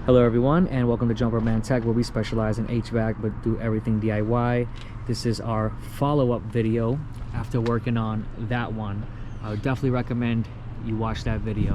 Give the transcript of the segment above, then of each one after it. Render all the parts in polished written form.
Hello everyone, and welcome to Jumperman Tech, where we specialize in HVAC but do everything DIY. This is our follow-up video after working on that one. I would definitely recommend you watch that video.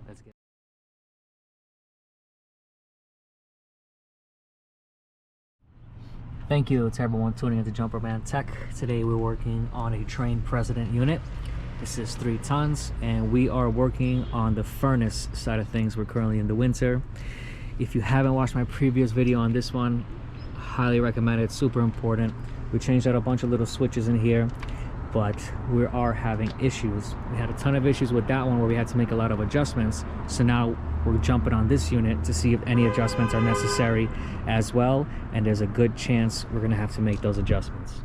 Let's get Thank you to everyone tuning into Jumperman Tech. Today we're working on a TRANE President unit. This is 3 tons, and we are working on the furnace side of things. We're currently in the winter. If you haven't watched my previous video on this one, highly recommend it. It's super important. We changed out a bunch of little switches in here, but we are having issues. We had a ton of issues with that one where we had to make a lot of adjustments. So now we're jumping on this unit to see if any adjustments are necessary as well, and there's a good chance we're gonna have to make those adjustments.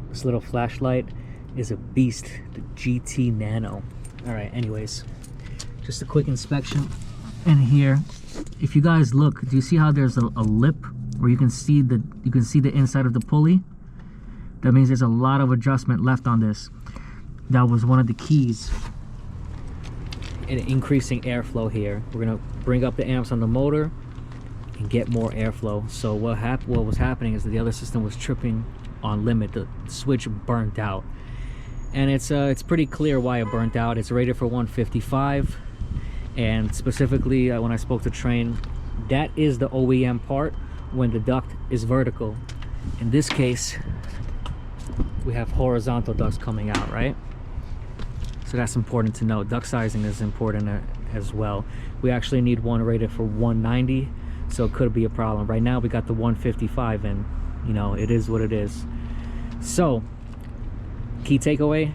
This little flashlight is a beast, the GT Nano. All right, anyways, just a quick inspection in here. If you guys look, do you see how there's a lip where you can see the inside of the pulley? That means there's a lot of adjustment left on this. That was one of the keys in increasing airflow here. We're gonna bring up the amps on the motor and get more airflow. So what was happening is that the other system was tripping on limit. The switch burnt out, and it's pretty clear why it burnt out. It's rated for 155, and specifically when I spoke to TRANE, that is the OEM part when the duct is vertical. In this case, we have horizontal ducts coming out, right? So that's important to know. Duct sizing is important as well. We actually need one rated for 190, so it could be a problem. Right now we got the 155, and you know, it is what it is. So key takeaway: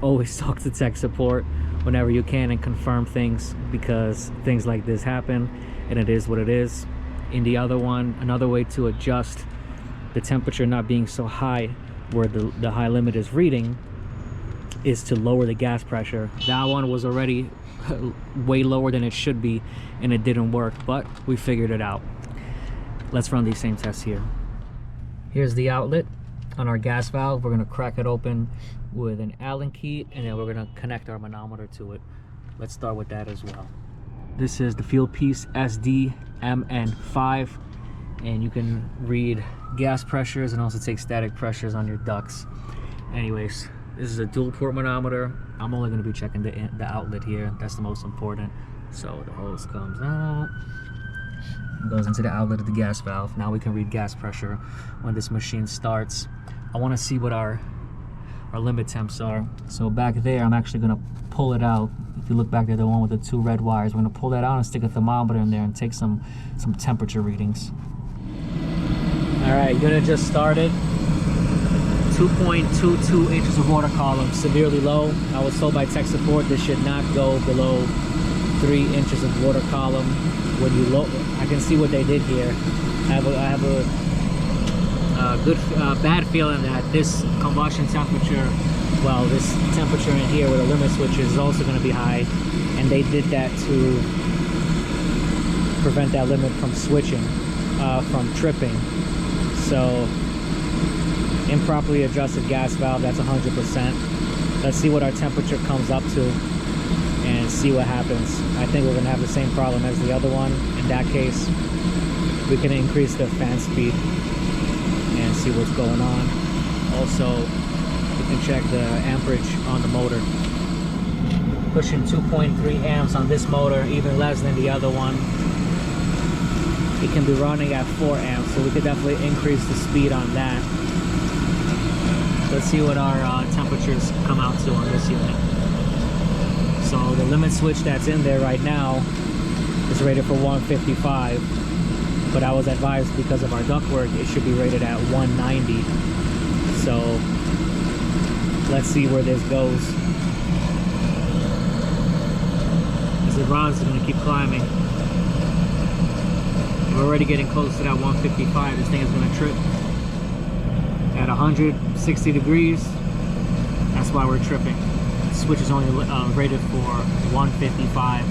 always talk to tech support whenever you can and confirm things, because things like this happen, and it is what it is. In the other one, another way to adjust the temperature not being so high where the high limit is reading is to lower the gas pressure. That one was already way lower than it should be, and it didn't work, but we figured it out. Let's run these same tests here. Here's the outlet on our gas valve. We're going to crack it open with an Allen key, and then we're going to connect our manometer to it. Let's start with that as well. This is the field piece SDMN5, and you can read gas pressures and also take static pressures on your ducts. Anyways, this is a dual port manometer. I'm only going to be checking the outlet here. That's the most important. So the hose comes out and goes into the outlet of the gas valve. Now we can read gas pressure when this machine starts. I want to see what our limit temps are. So back there, I'm actually going to pull it out. If you look back there, the one with the 2 red wires, we're going to pull that out and stick a thermometer in there and take some temperature readings. All right, unit just started. 2.22 inches of water column, severely low. I was told by tech support this should not go below 3 inches of water column. When you look, I can see what they did here. I have a good bad feeling that this combustion temperature, well, this temperature in here with a limit switch is also going to be high, and they did that to prevent that limit from switching, from tripping. So improperly adjusted gas valve, that's 100%. Let's see what our temperature comes up to and see what happens. I think we're going to have the same problem as the other one. In that case, we can increase the fan speed and see what's going on. Also, you can check the amperage on the motor. Pushing 2.3 amps on this motor, even less than the other one. It can be running at 4 amps, so we could definitely increase the speed on that. Let's see what our temperatures come out to on this unit. So the limit switch that's in there right now is rated for 155, but I was advised because of our ductwork it should be rated at 190. So let's see where this goes. As it runs, it's going to keep climbing. We're already getting close to that 155. This thing is going to trip at 160 degrees. That's why we're tripping. The switch is only rated for 155,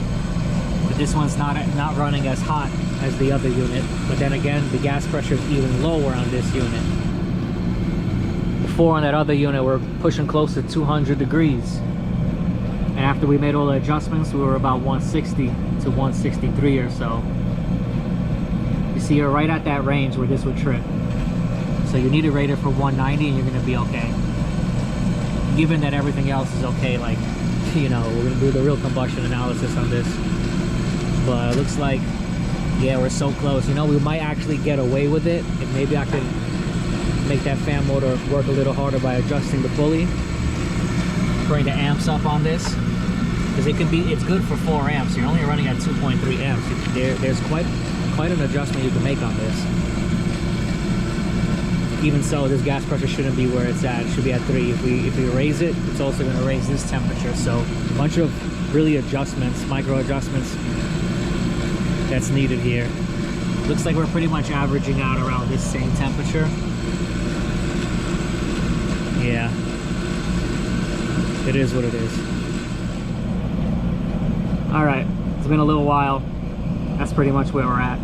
but this one's not running as hot as the other unit. But then again, the gas pressure is even lower on this unit. Before on that other unit, we're pushing close to 200 degrees, and after we made all the adjustments, we were about 160. to 163 or so. You see, you're right at that range where this would trip. So you need to rate it for 190 and you're gonna be okay. Given that everything else is okay, like, you know, we're gonna do the real combustion analysis on this. But it looks like, yeah, we're so close. You know, we might actually get away with it, and maybe I could make that fan motor work a little harder by adjusting the pulley, bring the amps up on this, because it's good for 4 amps. You're only running at 2.3 amps. There's quite an adjustment you can make on this. Even so, this gas pressure shouldn't be where it's at. It should be at 3. If we raise it, it's also going to raise this temperature. So a bunch of really adjustments, micro adjustments, that's needed here. Looks like we're pretty much averaging out around this same temperature. Yeah, it is what it is. All right, it's been a little while. That's pretty much where we're at.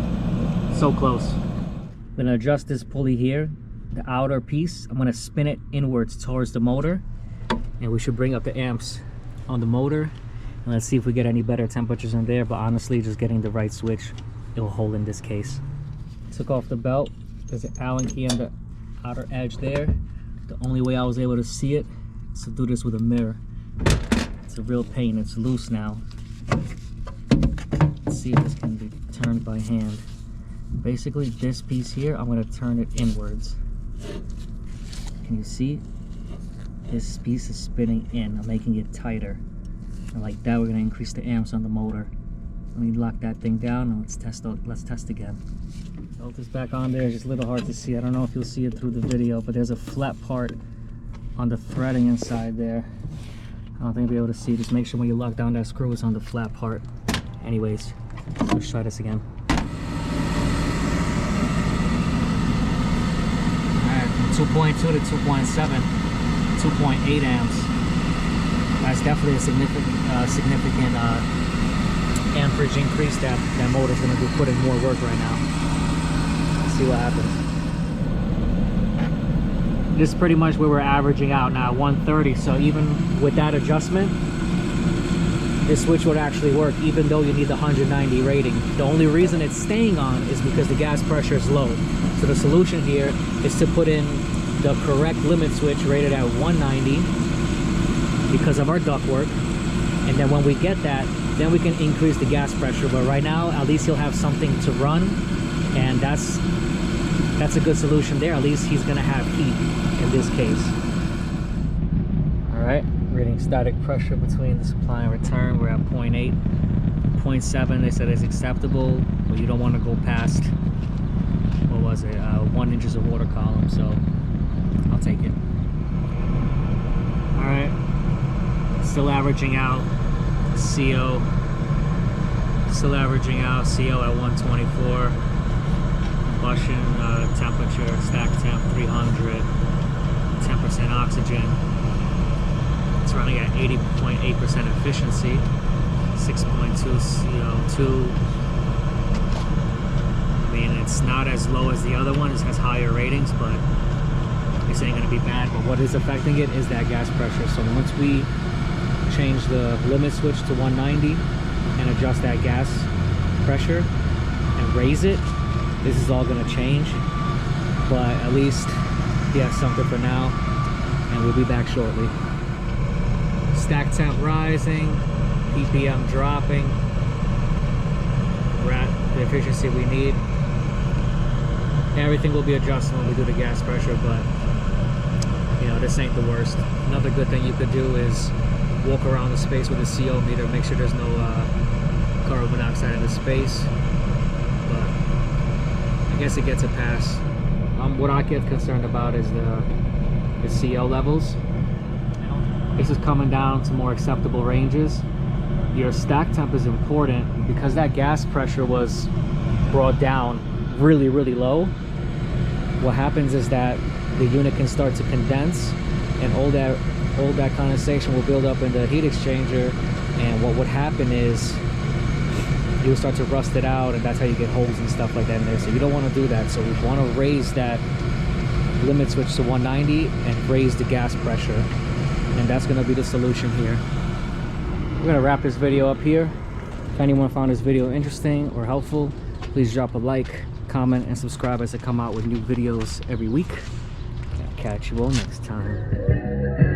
So close. I'm gonna adjust this pulley here, the outer piece. I'm gonna spin it inwards towards the motor, and we should bring up the amps on the motor. And let's see if we get any better temperatures in there, but honestly, just getting the right switch, it will hold in this case. Took off the belt. There's an Allen key on the outer edge there. The only way I was able to see it is to do this with a mirror. It's a real pain. It's loose now. Let's see if this can be turned by hand. Basically, this piece here, I'm going to turn it inwards. Can you see? This piece is spinning in. I'm making it tighter. And like that, we're going to increase the amps on the motor. Let me lock that thing down and let's test again. Belt is back on there. It's just a little hard to see. I don't know if you'll see it through the video, but there's a flat part on the threading inside there. I don't think you'll be able to see. Just make sure when you lock down that screw, it's on the flat part. Anyways, let's try this again. Alright, from 2.2 to 2.7, 2.8 amps. That's definitely a significant amperage increase that motor's going to be putting more work right now. Let's see what happens. This is pretty much where we're averaging out now, 130. So even with that adjustment, this switch would actually work, even though you need the 190 rating. The only reason it's staying on is because the gas pressure is low. So the solution here is to put in the correct limit switch rated at 190 because of our ductwork. And then when we get that, then we can increase the gas pressure. But right now, at least he'll have something to run, and that's a good solution there. At least he's gonna have heat in this case. All right, reading static pressure between the supply and return. We're at 0.8, 0.7. They said is acceptable, but you don't want to go past, what was it, 1 inch of water column. So I'll take it. All right, still averaging out CO. Still averaging out CO at 124. Combustion temperature, stack temp 300, 10% oxygen. It's running at 80.8% efficiency, 6.2 CO2. I mean, it's not as low as the other one. It has higher ratings, but this ain't gonna be bad. But what is affecting it is that gas pressure. So once we change the limit switch to 190 and adjust that gas pressure and raise it, this is all going to change. But at least he has something for now, and we'll be back shortly. Stack temp rising, ppm dropping. We're at the efficiency we need. Everything will be adjusted when we do the gas pressure, but you know, this ain't the worst. Another good thing you could do is walk around the space with a CO meter, make sure there's no carbon monoxide in the space. But I guess it gets a pass. What I get concerned about is the CO levels. This is coming down to more acceptable ranges. Your stack temp is important because that gas pressure was brought down really, really low. What happens is that the unit can start to condense, and all that condensation will build up in the heat exchanger, and what would happen is you'll start to rust it out, and that's how you get holes and stuff like that in there. So you don't want to do that. So we want to raise that limit switch to 190 and raise the gas pressure, and that's going to be the solution here. We're going to wrap this video up here. If anyone found this video interesting or helpful, please drop a like, comment, and subscribe as I come out with new videos every week. I'll catch you all next time.